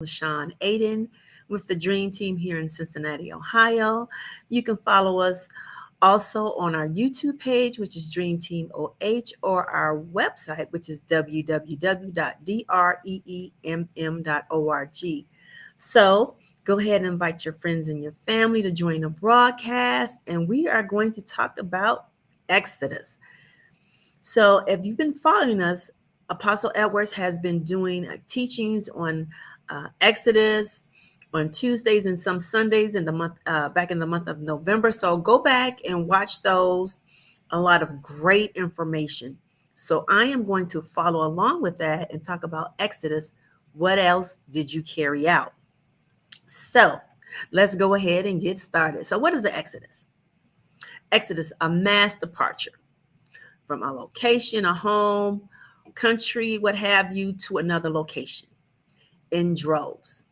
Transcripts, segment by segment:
LaShawn Aden with the Dream Team here in Cincinnati, Ohio. You can follow us also on our YouTube page, which is Dream Team OH, or our website, which is www.dreemm.org. So go ahead and invite your friends and your family to join the broadcast, and we are going to talk about Exodus. So if you've been following us, Apostle Edwards has been doing teachings on Exodus on Tuesdays and some Sundays in the month back in the month of November. So go back and watch those. A lot of great information. So I am going to follow along with that and talk about Exodus. What else did you carry out? So let's go ahead and get started. So what is the Exodus? Exodus, a mass departure from a location, a home, country, what have you, to another location in droves.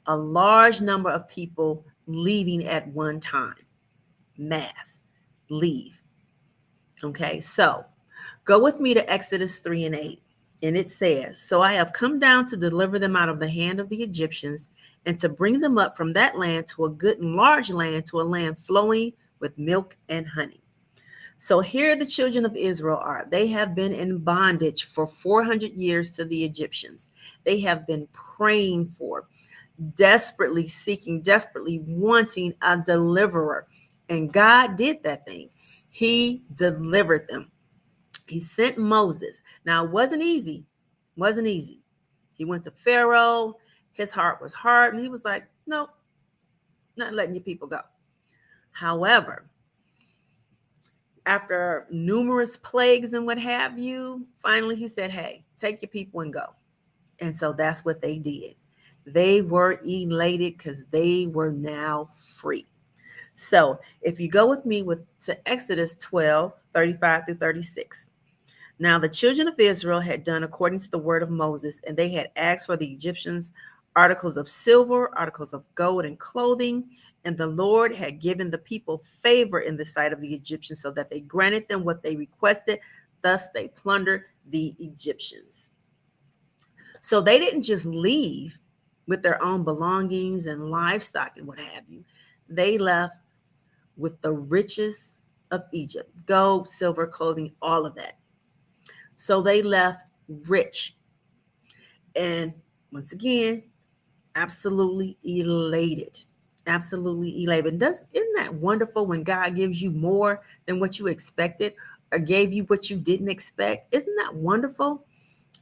A large number of people leaving at one time. Mass, leave. Okay, so go with me to Exodus 3 and 8. And it says, "So I have come down to deliver them out of the hand of the Egyptians and to bring them up from that land to a good and large land, to a land flowing with milk and honey." So here the children of Israel are. They have been in bondage for 400 years to the Egyptians. They have been praying for, desperately seeking, desperately wanting a deliverer. And God did that thing. He delivered them. He sent Moses. Now, it wasn't easy. Wasn't easy. He went to Pharaoh. His heart was hard. And he was like, nope, not letting your people go. However, after numerous plagues and what have you, finally he said, hey, take your people and go. And so that's what they did. They were elated because they were now free. So if you go with me to Exodus 12, 35 through 36. Now the children of Israel had done according to the word of Moses, and they had asked for the Egyptians articles of silver, articles of gold, and clothing. And the Lord had given the people favor in the sight of the Egyptians, so that they granted them what they requested. Thus they plundered the Egyptians. So they didn't just leave with their own belongings and livestock and what have you. They left with the riches of Egypt, gold, silver, clothing, all of that. So they left rich. And once again, absolutely elated. Absolutely elated. Isn't that wonderful when God gives you more than what you expected or gave you what you didn't expect? Isn't that wonderful?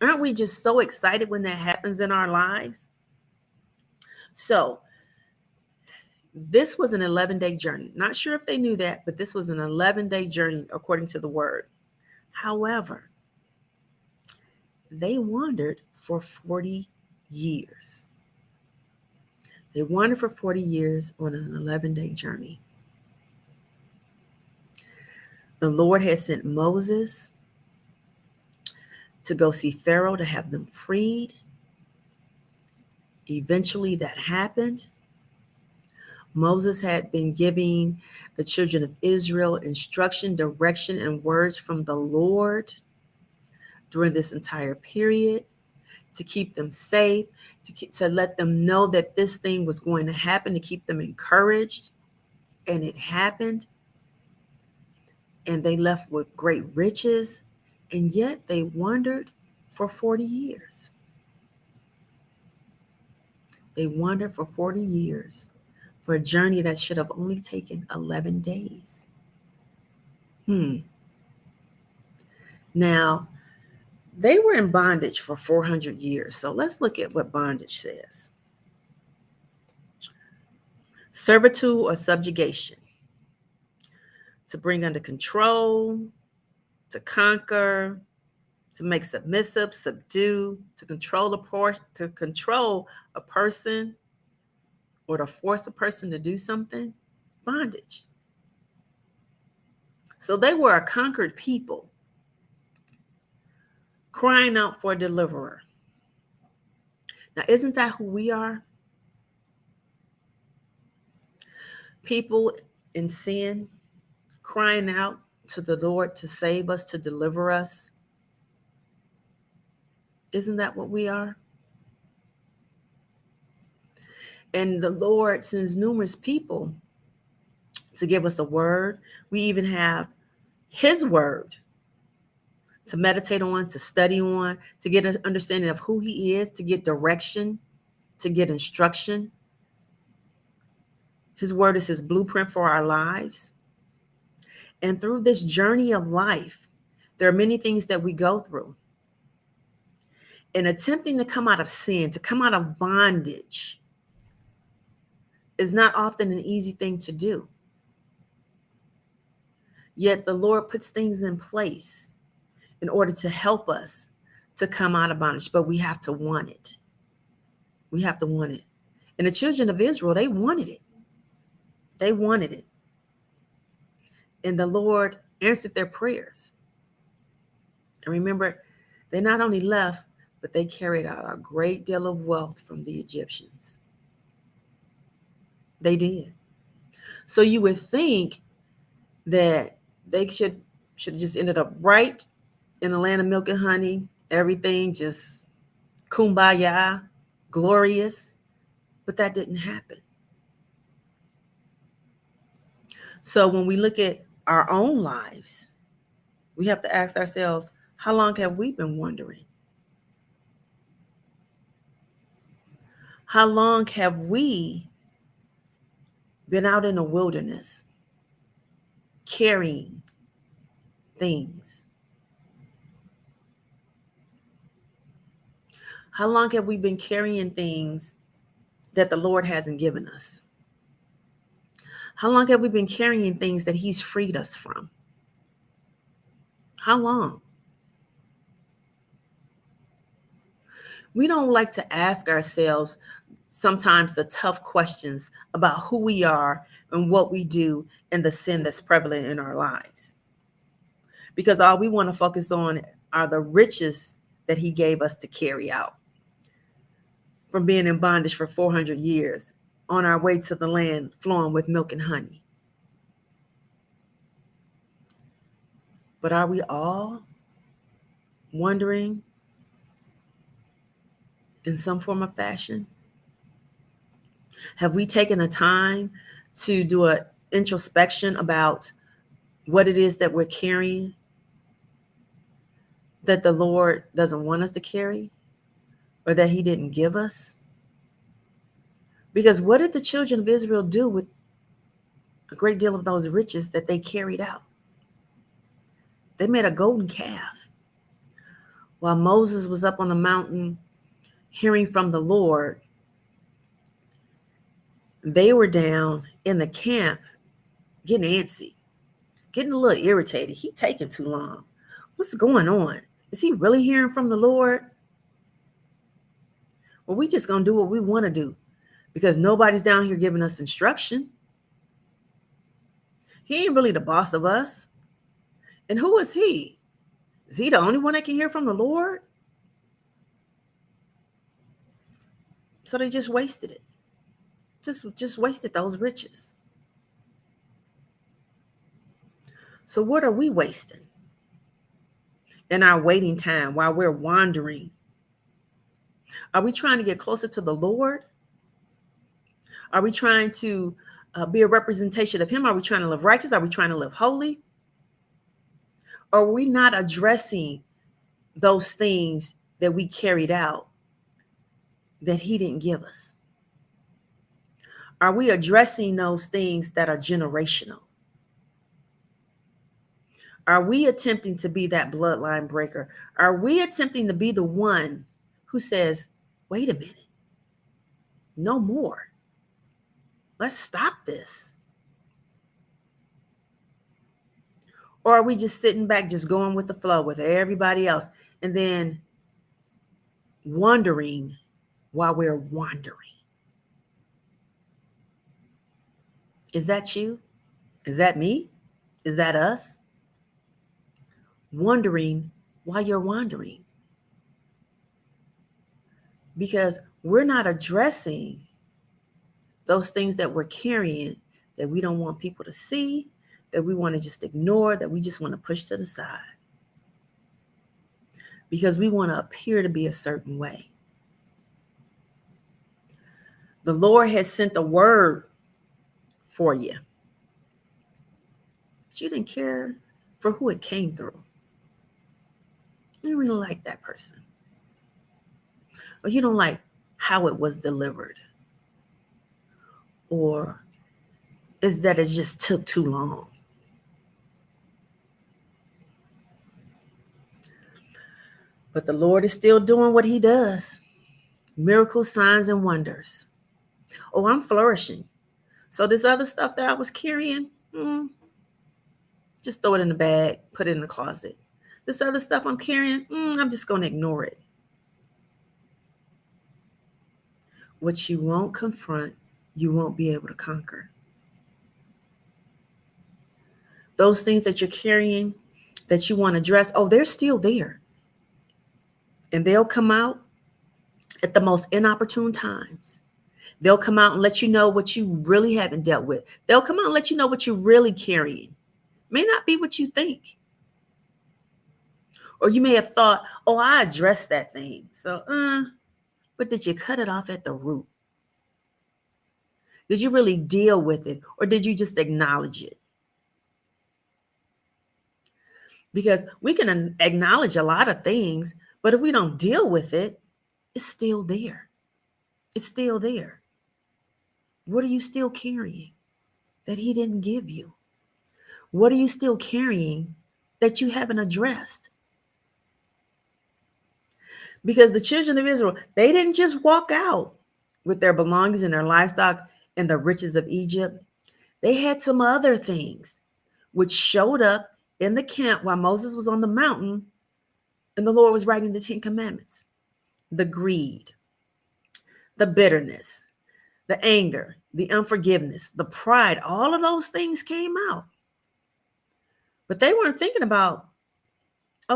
Aren't we just so excited when that happens in our lives? So this was an 11-day journey. Not sure if they knew that, but this was an 11-day journey according to the word. However, they wandered for 40 years. They wandered for 40 years on an 11-day journey. The Lord had sent Moses to go see Pharaoh to have them freed. Eventually that happened. Moses had been giving the children of Israel instruction, direction, and words from the Lord during this entire period to keep them safe, to let them know that this thing was going to happen, to keep them encouraged. And it happened. And they left with great riches, and yet they wandered for 40 years. They wandered for 40 years for a journey that should have only taken 11 days. Now, they were in bondage for 400 years. So let's look at what bondage says. Servitude or subjugation. To bring under control, to conquer, to make submissive, subdue, to control a person, or to force a person to do something. Bondage. So they were a conquered people, crying out for a deliverer. Now, isn't that who we are? People in sin, crying out to the Lord to save us, to deliver us. Isn't that what we are? And the Lord sends numerous people to give us a word. We even have his word to meditate on, to study on, to get an understanding of who he is, to get direction, to get instruction. His word is his blueprint for our lives. And through this journey of life, there are many things that we go through. And attempting to come out of sin, to come out of bondage, is not often an easy thing to do. Yet the Lord puts things in place in order to help us to come out of bondage, but we have to want it. We have to want it. And the children of Israel, they wanted it. They wanted it. And the Lord answered their prayers. And remember, they not only left, but they carried out a great deal of wealth from the Egyptians. They did. So you would think that they should have just ended up right in the land of milk and honey, everything just kumbaya, glorious, but that didn't happen. So when we look at our own lives, we have to ask ourselves, how long have we been wandering? How long have we been out in the wilderness carrying things? How long have we been carrying things that the Lord hasn't given us? How long have we been carrying things that he's freed us from? How long? We don't like to ask ourselves sometimes the tough questions about who we are and what we do and the sin that's prevalent in our lives. Because all we want to focus on are the riches that he gave us to carry out from being in bondage for 400 years on our way to the land flowing with milk and honey. But are we all wondering in some form of fashion? Have we taken the time to do an introspection about what it is that we're carrying that the Lord doesn't want us to carry or that he didn't give us? Because what did the children of Israel do with a great deal of those riches that they carried out? They made a golden calf. While Moses was up on the mountain hearing from the Lord, they were down in the camp getting antsy, getting a little irritated. He taking too long. What's going on? Is he really hearing from the Lord? Well, we just going to do what we want to do because nobody's down here giving us instruction. He ain't really the boss of us. And who is he? Is he the only one that can hear from the Lord? So they just wasted it. Just wasted those riches. So what are we wasting in our waiting time while we're wandering? Are we trying to get closer to the Lord? Are we trying to be a representation of him? Are we trying to live righteous? Are we trying to live holy? Or are we not addressing those things that we carried out that he didn't give us? Are we addressing those things that are generational? Are we attempting to be that bloodline breaker? Are we attempting to be the one who says, wait a minute, no more. Let's stop this. Or are we just sitting back, just going with the flow with everybody else and then wondering while we're wandering? Is that you? Is that me? Is that us? Wondering while you're wandering. Because we're not addressing those things that we're carrying that we don't want people to see, that we want to just ignore, that we just want to push to the side. Because we want to appear to be a certain way. The Lord has sent a word for you, but you didn't care for who it came through. You didn't really like that person, or you don't like how it was delivered, or is that it just took too long. But the Lord is still doing what he does. Miracles, signs, and wonders. Oh, I'm flourishing. So this other stuff that I was carrying, just throw it in the bag, put it in the closet. This other stuff I'm carrying, I'm just going to ignore it. What you won't confront, you won't be able to conquer. Those things that you're carrying that you want to address, they're still there. And they'll come out at the most inopportune times. They'll come out and let you know what you really haven't dealt with. They'll come out and let you know what you're really carrying. May not be what you think. Or you may have thought, I addressed that thing. So, but did you cut it off at the root? Did you really deal with it? Or did you just acknowledge it? Because we can acknowledge a lot of things, but if we don't deal with it, it's still there. It's still there. What are you still carrying that he didn't give you? What are you still carrying that you haven't addressed? Because the children of Israel, they didn't just walk out with their belongings and their livestock and the riches of Egypt. They had some other things which showed up in the camp while Moses was on the mountain and the Lord was writing the 10 Commandments. The greed, the bitterness, the anger, the unforgiveness, the pride, all of those things came out. But they weren't thinking about,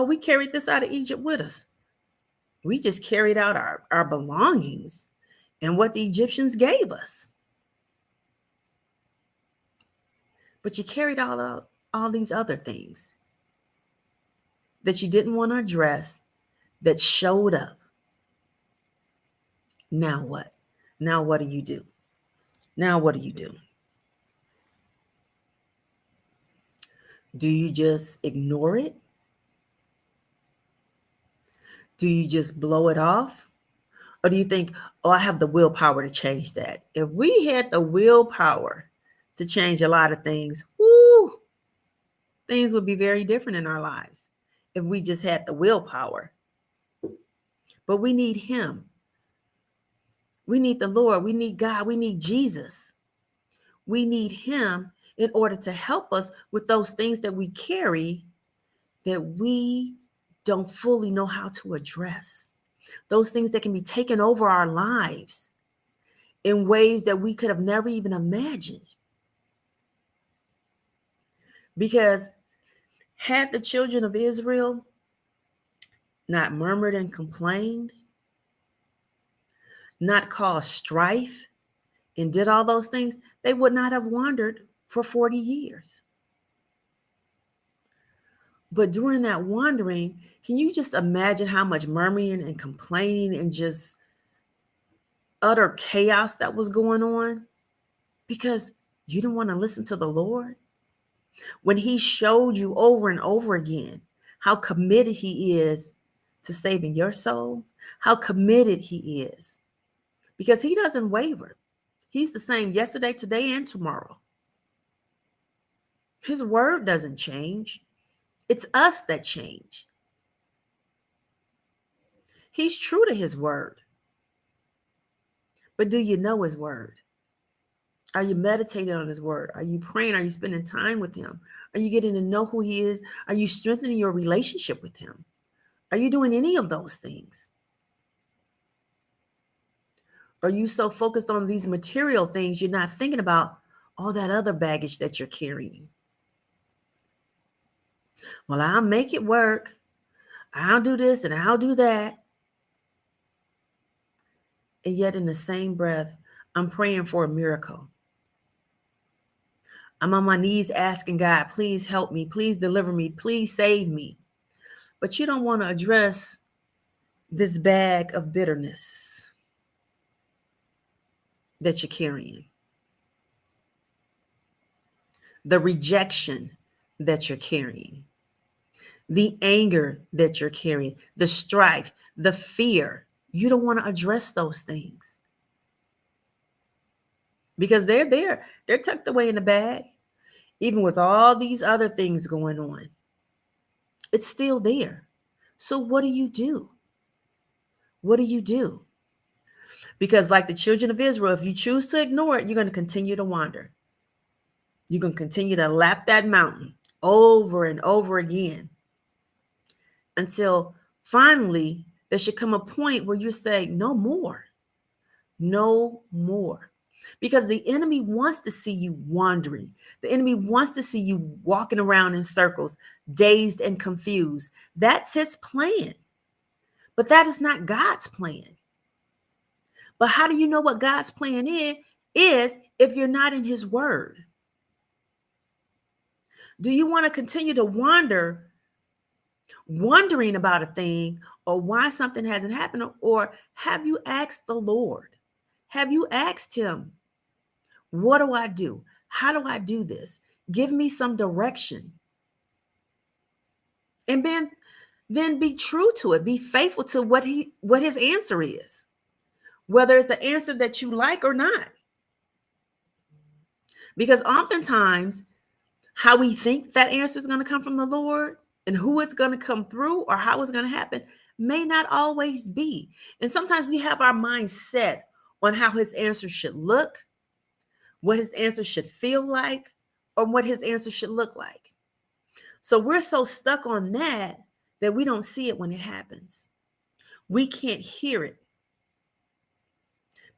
we carried this out of Egypt with us. We just carried out our belongings and what the Egyptians gave us. But you carried all these other things that you didn't want to address that showed up. Now what? Now what do you do? Now what do you do? Do you just ignore it? Do you just blow it off? Or do you think, I have the willpower to change that? If we had the willpower to change a lot of things, things would be very different in our lives if we just had the willpower. But we need him. We need the Lord. We need God. We need Jesus. We need him in order to help us with those things that we carry that we don't fully know how to address. Those things that can be taken over our lives in ways that we could have never even imagined. Because had the children of Israel not murmured and complained, not caused strife, and did all those things, they would not have wandered for 40 years. But during that wandering, can you just imagine how much murmuring and complaining and just utter chaos that was going on? Because you didn't want to listen to the Lord. When he showed you over and over again how committed he is to saving your soul, how committed he is, because he doesn't waver. He's the same yesterday, today, and tomorrow. His word doesn't change. It's us that change. He's true to his word. But do you know his word? Are you meditating on his word? Are you praying? Are you spending time with him? Are you getting to know who he is? Are you strengthening your relationship with him? Are you doing any of those things? Are you so focused on these material things, you're not thinking about all that other baggage that you're carrying? Well, I'll make it work. I'll do this and I'll do that. And yet in the same breath, I'm praying for a miracle. I'm on my knees asking God, please help me. Please deliver me. Please save me. But you don't want to address this bag of bitterness. that you're carrying, the rejection that you're carrying, the anger that you're carrying, the strife, the fear. You don't want to address those things because they're there. They're tucked away in the bag. Even with all these other things going on, it's still there. So what do you do? What do you do? Because like the children of Israel, if you choose to ignore it, you're going to continue to wander. You're going to continue to lap that mountain over and over again until finally there should come a point where you say, no more, no more. Because the enemy wants to see you wandering. The enemy wants to see you walking around in circles, dazed and confused. That's his plan. But that is not God's plan. But how do you know what God's plan is if you're not in his word? Do you want to continue to wondering about a thing or why something hasn't happened? Or have you asked the Lord? Have you asked him, what do I do? How do I do this? Give me some direction. And then be true to it. Be faithful to what his answer is, whether it's an answer that you like or not. Because oftentimes, how we think that answer is going to come from the Lord and who it's going to come through or how it's going to happen may not always be. And sometimes we have our mind set on how his answer should look, what his answer should feel like, or what his answer should look like. So we're so stuck on that we don't see it when it happens. We can't hear it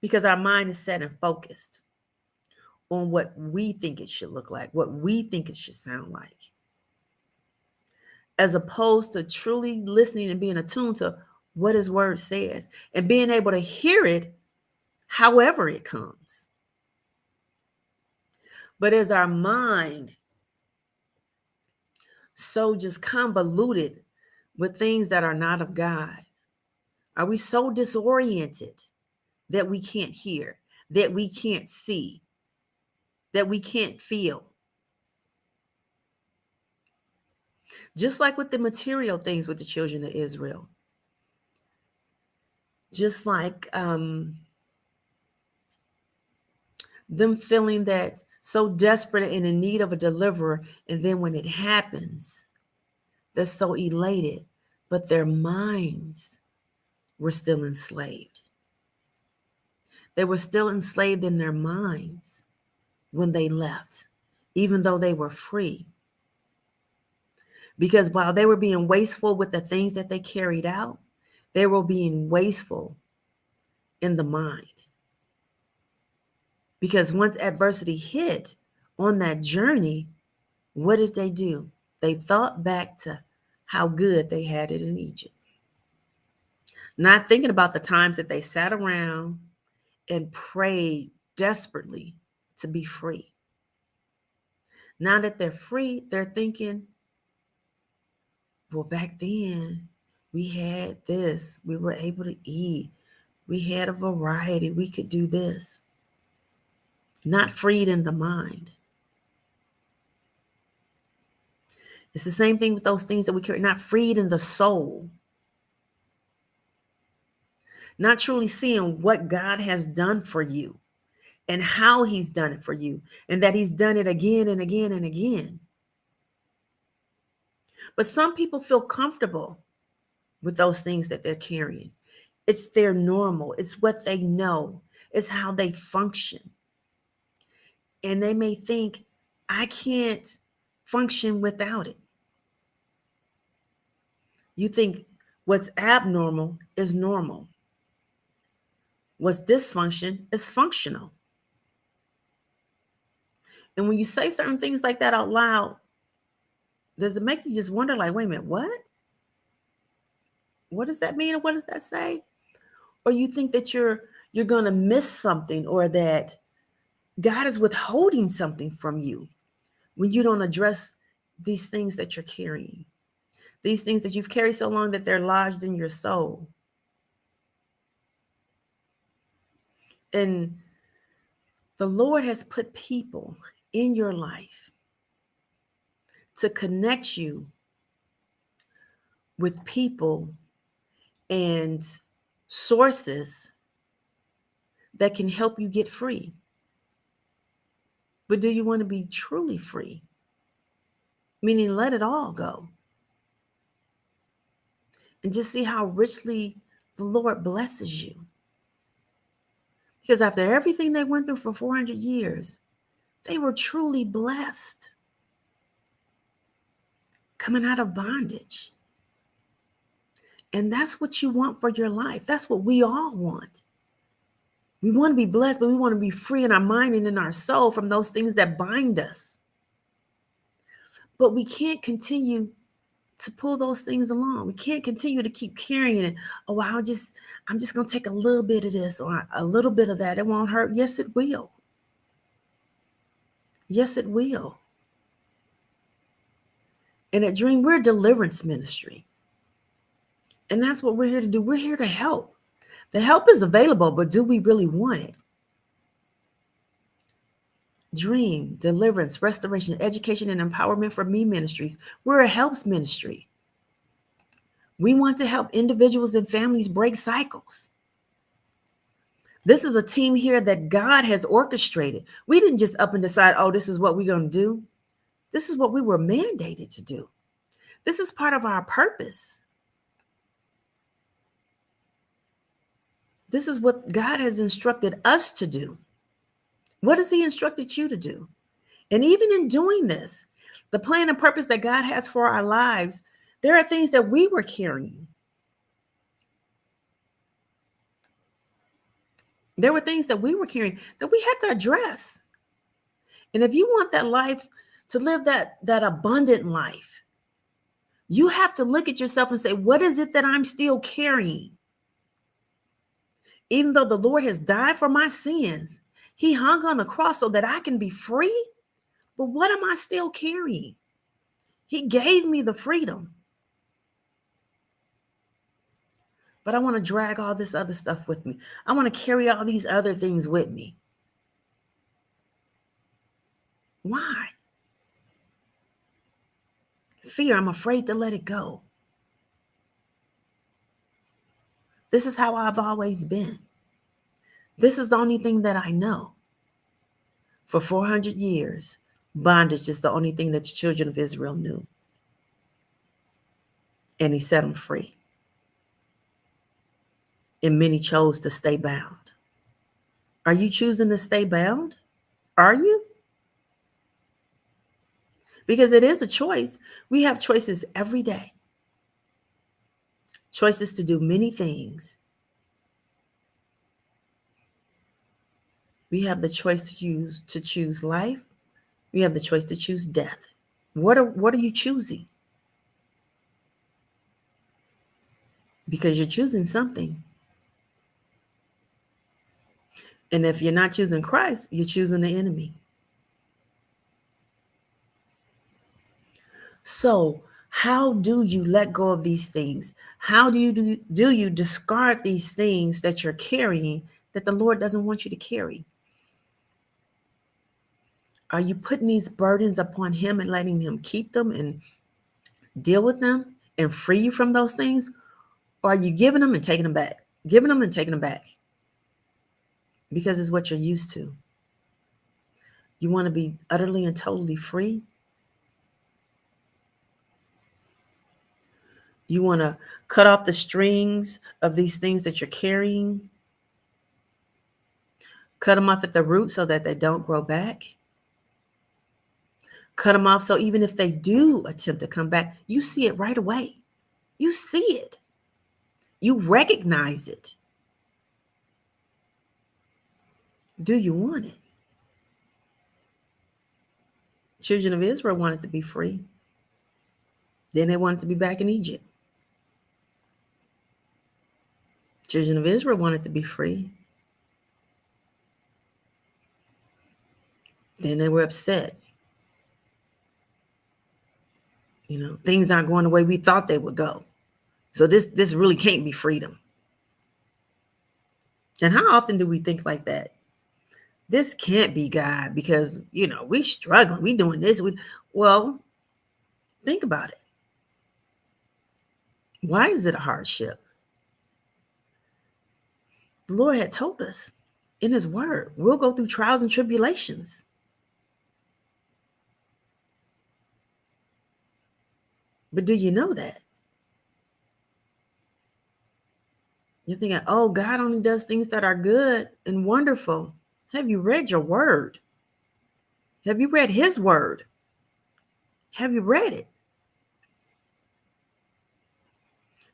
because our mind is set and focused on what we think it should look like, what we think it should sound like, as opposed to truly listening and being attuned to what his word says and being able to hear it however it comes. But is our mind so just convoluted with things that are not of God? Are we so disoriented that we can't hear, that we can't see, that we can't feel? Just like with the material things with the children of Israel. Just like them feeling that so desperate and in need of a deliverer. And then when it happens, they're so elated, but their minds were still enslaved. They were still enslaved in their minds when they left, even though they were free. Because while they were being wasteful with the things that they carried out, they were being wasteful in the mind. Because once adversity hit on that journey, what did they do? They thought back to how good they had it in Egypt. Not thinking about the times that they sat around and prayed desperately to be free. Now that they're free, they're thinking, well, back then we had this. We were able to eat. We had a variety. We could do this. Not freed in the mind. It's the same thing with those things that we carry, not freed in the soul. Not truly seeing what God has done for you and how he's done it for you, and that he's done it again and again and again. But some people feel comfortable with those things that they're carrying. It's their normal. It's what they know. It's how they function. And they may think, I can't function without it. You think what's abnormal is normal. What's dysfunction is functional. And when you say certain things like that out loud, does it make you just wonder, like, wait a minute, what? What does that mean? Or what does that say? Or you think that you're going to miss something, or that God is withholding something from you when you don't address these things that you're carrying, these things that you've carried so long that they're lodged in your soul. And The Lord has put people in your life to connect you with people and sources that can help you get free. But do you want to be truly free? Meaning, let it all go. And just see how richly the Lord blesses you. Because after everything they went through for 400 years, they were truly blessed. Coming out of bondage. And that's what you want for your life. That's what we all want. We want to be blessed, but we want to be free in our mind and in our soul from those things that bind us. But we can't continue to pull those things along. We can't continue to keep carrying it. Oh, I'm just going to take a little bit of this or a little bit of that. It won't hurt. Yes, it will. Yes, it will. And at Dream, we're a deliverance ministry. And that's what we're here to do. We're here to help. The help is available, but do we really want it? Dream, deliverance, restoration, education, and empowerment for me ministries. We're a helps ministry. We want to help individuals and families break cycles. This is a team here that God has orchestrated. We didn't just up and decide, oh, this is what we're going to do. This is what we were mandated to do. This is part of our purpose. This is what God has instructed us to do. What has He instructed you to do? And even in doing this, the plan and purpose that God has for our lives, there are things that we were carrying. There were things that we were carrying that we had to address. And if you want that life, to live that abundant life, you have to look at yourself and say, what is it that I'm still carrying? Even though the Lord has died for my sins, He hung on the cross so that I can be free. But what am I still carrying? He gave me the freedom. But I want to drag all this other stuff with me. I want to carry all these other things with me. Why? Fear. I'm afraid to let it go. This is how I've always been. This is the only thing that I know. For 400 years, bondage is the only thing that the children of Israel knew. And He set them free. And many chose to stay bound. Are you choosing to stay bound? Are you? Because it is a choice. We have choices every day. Choices to do many things. We have the choice to choose life. We have the choice to choose death. What are you choosing? Because you're choosing something. And if you're not choosing Christ, you're choosing the enemy. So how do you let go of these things? How do you discard these things that you're carrying that the Lord doesn't want you to carry? Are you putting these burdens upon Him and letting Him keep them and deal with them and free you from those things? Or are you giving them and taking them back? Giving them and taking them back? Because it's what you're used to. You want to be utterly and totally free? You want to cut off the strings of these things that you're carrying? Cut them off at the root so that they don't grow back? Cut them off so even if they do attempt to come back, you see it right away. You see it. You recognize it. Do you want it? Children of Israel wanted to be free. Then they wanted to be back in Egypt. Children of Israel wanted to be free. Then they were upset. Things aren't going the way we thought they would go. So this really can't be freedom. And how often do we think like that? this can't be God because, we struggling, we doing this. Well, think about it. Why is it a hardship? The Lord had told us in his word, we'll go through trials and tribulations. But do you know that? You're thinking, oh, God only does things that are good and wonderful. Have you read your word? Have you read his word? Have you read it?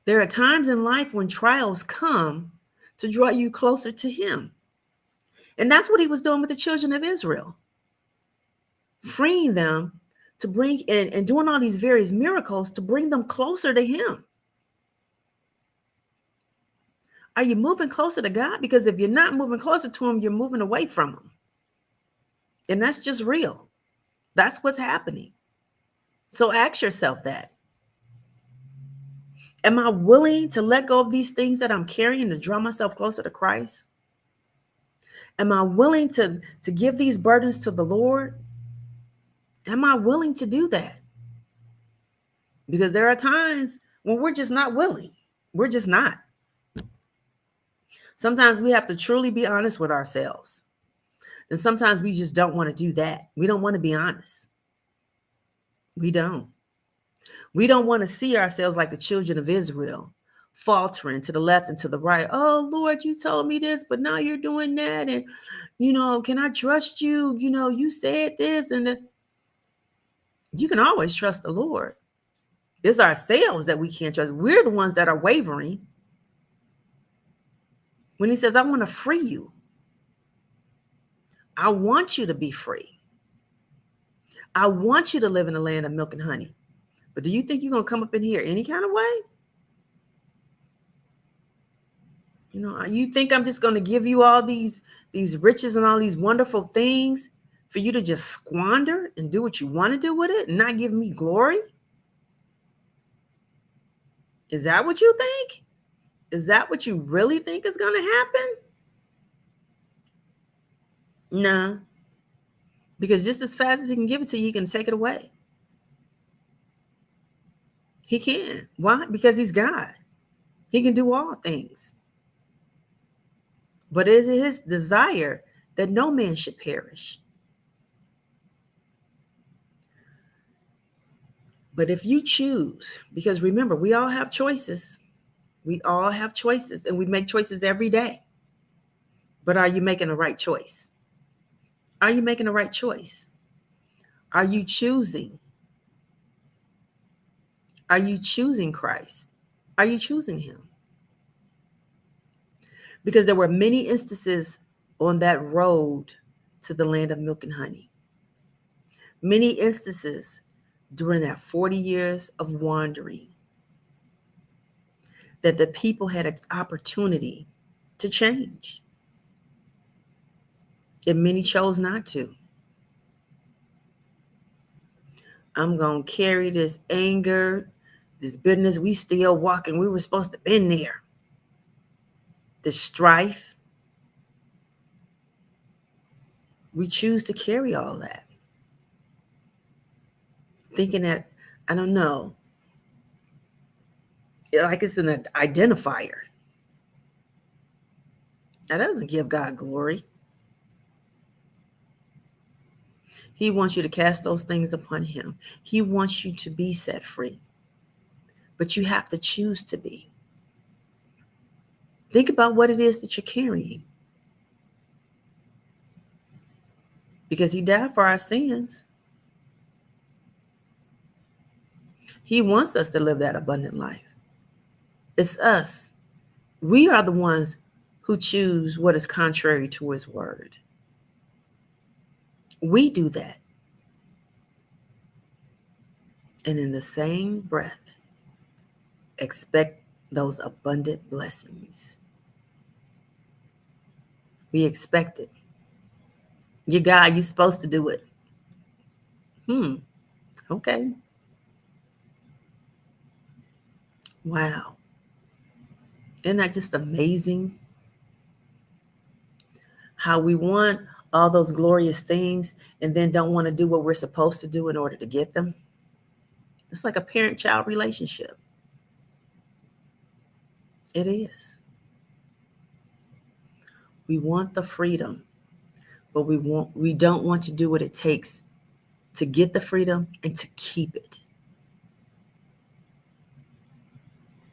There are times in life when trials come to draw you closer to him. And that's what he was doing with the children of Israel, freeing them to bring in and doing all these various miracles to bring them closer to him. Are you moving closer to God? Because if you're not moving closer to him, you're moving away from him. And that's just real. That's what's happening. So ask yourself that. Am I willing to let go of these things that I'm carrying to draw myself closer to Christ? Am I willing to give these burdens to the Lord? Am I willing to do that? Because there are times when we're just not willing. We're just not. Sometimes we have to truly be honest with ourselves. And sometimes we just don't want to do that. We don't want to be honest. We don't. We don't want to see ourselves like the children of Israel, faltering to the left and to the right. Oh, Lord, you told me this, but now you're doing that. And, can I trust you? You said this. And you can always trust the Lord. It's ourselves that we can't trust. We're the ones that are wavering. When he says, I want to free you. I want you to be free. I want you to live in a land of milk and honey. But do you think you're going to come up in here any kind of way? You think I'm just going to give you all these riches and all these wonderful things for you to just squander and do what you want to do with it and not give me glory? Is that what you think? Is that what you really think is going to happen? No. Because just as fast as he can give it to you, he can take it away. He can. Why? Because he's God. He can do all things. But it is his desire that no man should perish. But if you choose, because remember, we all have choices. We all have choices, and we make choices every day. But are you making the right choice? Are you making the right choice? Are you choosing? Are you choosing Christ? Are you choosing him? Because there were many instances on that road to the land of milk and honey. Many instances during that 40 years of wandering that the people had an opportunity to change. And many chose not to. I'm going to carry this anger, this bitterness. We still walking. We were supposed to have been there. The strife. We choose to carry all that. Thinking that, I don't know, like it's an identifier. That doesn't give God glory. He wants you to cast those things upon him. He wants you to be set free. But you have to choose to be. Think about what it is that you're carrying. Because he died for our sins. He wants us to live that abundant life. It's us. We are the ones who choose what is contrary to his word. We do that. And in the same breath, expect those abundant blessings. We expect it. You're God, you're supposed to do it. Okay. Wow. Isn't that just amazing? How we want all those glorious things and then don't want to do what we're supposed to do in order to get them. It's like a parent-child relationship. It is. We want the freedom, but we don't want to do what it takes to get the freedom and to keep it.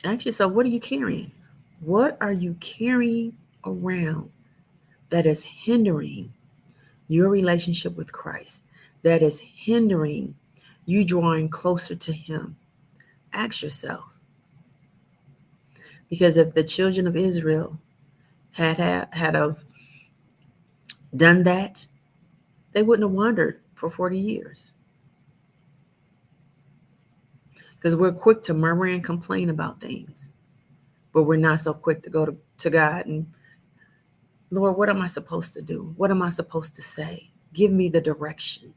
Ask yourself, what are you carrying? What are you carrying around that is hindering your relationship with Christ, that is hindering you drawing closer to Him? Ask yourself. Because if the children of Israel had done that, they wouldn't have wandered for 40 years. Because we're quick to murmur and complain about things, but we're not so quick to go to God and, Lord, what am I supposed to do? What am I supposed to say? Give me the direction.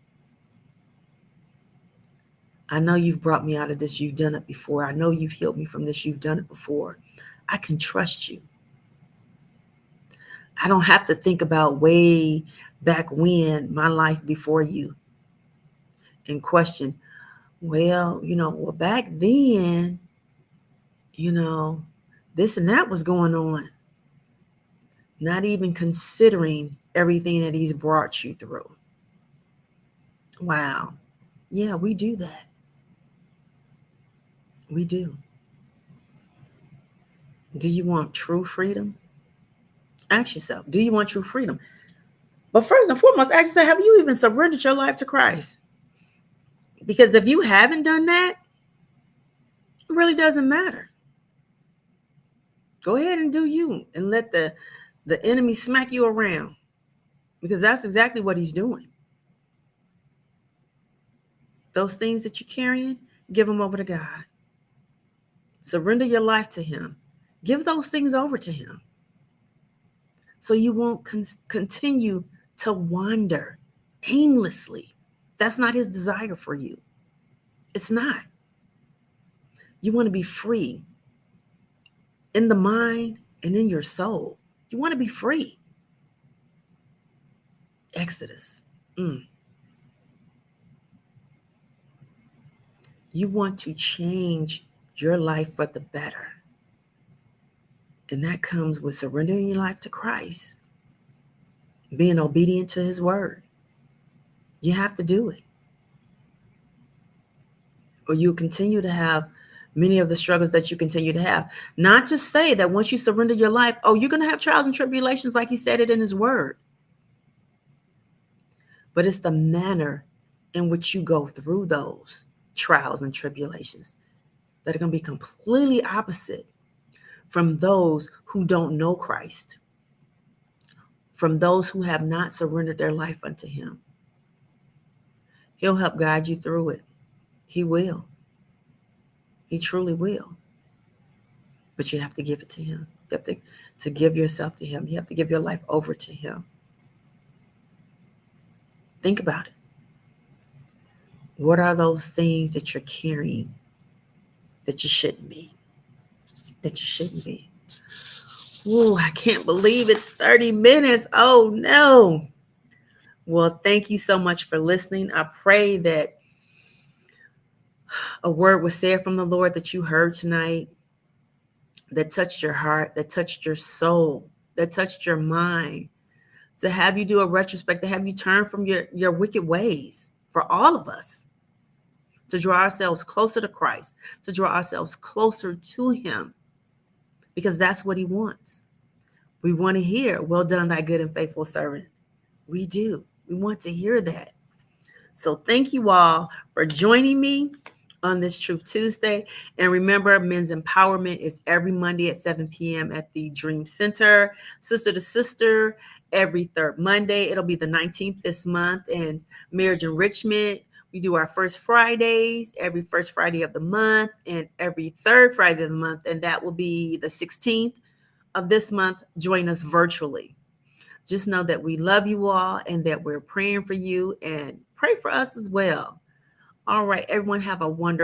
I know you've brought me out of this. You've done it before. I know you've healed me from this. You've done it before. I can trust you. I don't have to think about way back when, my life before you, and question, well, back then, this and that was going on. Not even considering everything that He's brought you through. Wow. Yeah, we do that. We do. Do you want true freedom? Ask yourself, do you want true freedom? But first and foremost, ask yourself, have you even surrendered your life to Christ? Because if you haven't done that, it really doesn't matter. Go ahead and do you and let the enemy smack you around, because that's exactly what he's doing. Those things that you're carrying, give them over to God. Surrender your life to Him. Give those things over to Him so you won't continue to wander aimlessly. That's not His desire for you. It's not. You want to be free in the mind and in your soul. You want to be free. Exodus. You want to change your life for the better. And that comes with surrendering your life to Christ, being obedient to His word. You have to do it, or you'll continue to have many of the struggles that you continue to have. Not to say that once you surrender your life, you're going to have trials and tribulations like He said it in His word. But it's the manner in which you go through those trials and tribulations that are going to be completely opposite from those who don't know Christ, from those who have not surrendered their life unto Him. He'll help guide you through it. He will. He truly will. But you have to give it to Him. You have to give yourself to Him. You have to give your life over to Him. Think about it. What are those things that you're carrying that you shouldn't be? That you shouldn't be. Ooh, I can't believe it's 30 minutes. Oh, no. Well, thank you so much for listening. I pray that a word was said from the Lord that you heard tonight, that touched your heart, that touched your soul, that touched your mind, to have you do a retrospect, to have you turn from your wicked ways, for all of us, to draw ourselves closer to Christ, to draw ourselves closer to Him, because that's what He wants. We want to hear, well done, thy good and faithful servant. We do. We want to hear that. So thank you all for joining me on this Truth Tuesday. And remember, Men's Empowerment is every Monday at 7 p.m. at the DREEMM Center, Sister to Sister, every third Monday. It'll be the 19th this month. And Marriage Enrichment, we do our first Fridays, every first Friday of the month, and every third Friday of the month. And that will be the 16th of this month. Join us virtually. Just know that we love you all and that we're praying for you, and pray for us as well. All right, everyone, have a wonderful